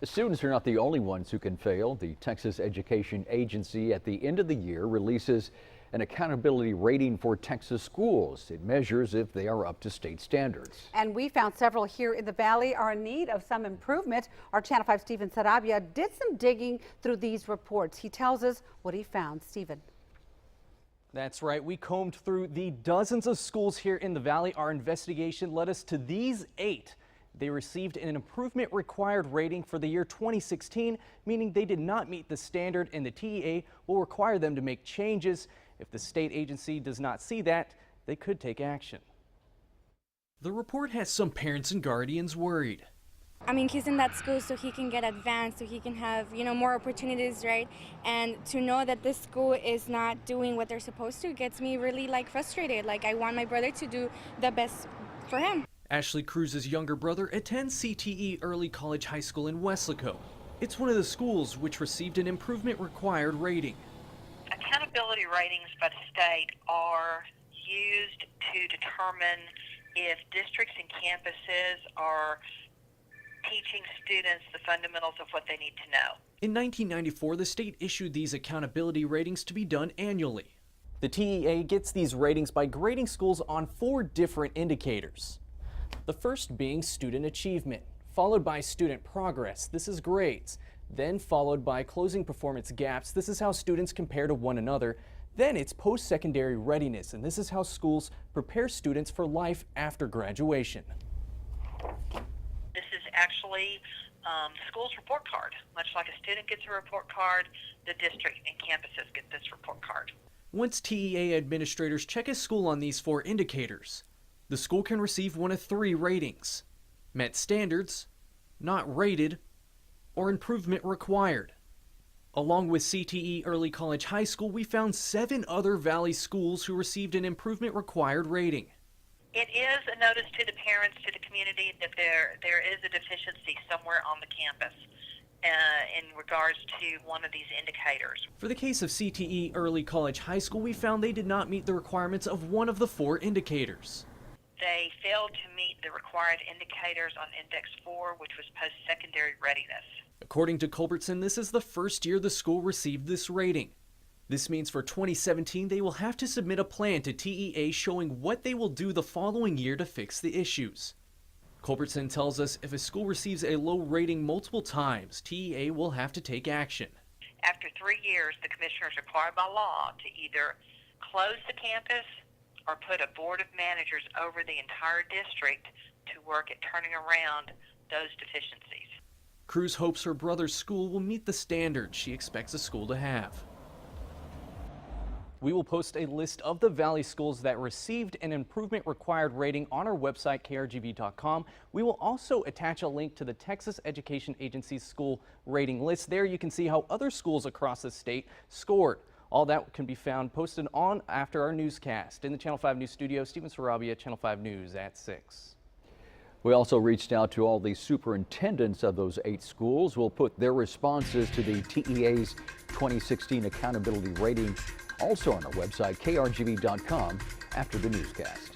Students are not the only ones who can fail. The Texas Education Agency at the end of the year releases an accountability rating for Texas schools. It measures if they are up to state standards. And we found several here in the Valley are in need of some improvement. Our Channel 5 Stephen Sarabia did some digging through these reports. He tells us what he found. Stephen. That's right. We combed through the dozens of schools here in the Valley. Our investigation led us to these 8. They received an improvement required rating for the year 2016, meaning they did not meet the standard, and the TEA will require them to make changes. If the state agency does not see that, they could take action. The report has some parents and guardians worried. I mean, he's in that school so he can get advanced, so he can have, more opportunities, right? And to know that this school is not doing what they're supposed to gets me really frustrated. I want my brother to do the best for him. Ashley Cruz's younger brother attends CTE Early College High School in Weslaco. It's one of the schools which received an improvement required rating. Accountability ratings by the state are used to determine if districts and campuses are teaching students the fundamentals of what they need to know. In 1994, the state issued these accountability ratings to be done annually. The TEA gets these ratings by grading schools on 4 different indicators. The first being student achievement, followed by student progress. This is grades. Then followed by closing performance gaps. This is how students compare to one another. Then it's post-secondary readiness, and this is how schools prepare students for life after graduation. This is actually the school's report card. Much like a student gets a report card, the district and campuses get this report card. Once TEA administrators check a school on these 4 indicators, the school can receive one of 3 ratings: met standards, not rated, or improvement required. Along with CTE Early College High School, we found 7 other Valley schools who received an improvement required rating. It is a notice to the parents, to the community, that there is a deficiency somewhere on the campus in regards to one of these indicators. For the case of CTE Early College High School, we found they did not meet the requirements of one of the 4 indicators. They failed to meet the required indicators on Index 4, which was post-secondary readiness. According to Culbertson, this is the first year the school received this rating. This means for 2017, they will have to submit a plan to TEA showing what they will do the following year to fix the issues. Culbertson tells us if a school receives a low rating multiple times, TEA will have to take action. After 3 years, the commissioner is required by law to either close the campus or put a board of managers over the entire district to work at turning around those deficiencies. Cruz hopes her brother's school will meet the standards she expects the school to have. We will post a list of the Valley schools that received an improvement required rating on our website, krgv.com. We will also attach a link to the Texas Education Agency's school rating list. There you can see how other schools across the state scored. All that can be found posted on after our newscast. In the Channel 5 News studio, Stephen Sarabia, Channel 5 News at 6. We also reached out to all the superintendents of those 8 schools. We'll put their responses to the TEA's 2016 accountability rating also on our website, krgv.com, after the newscast.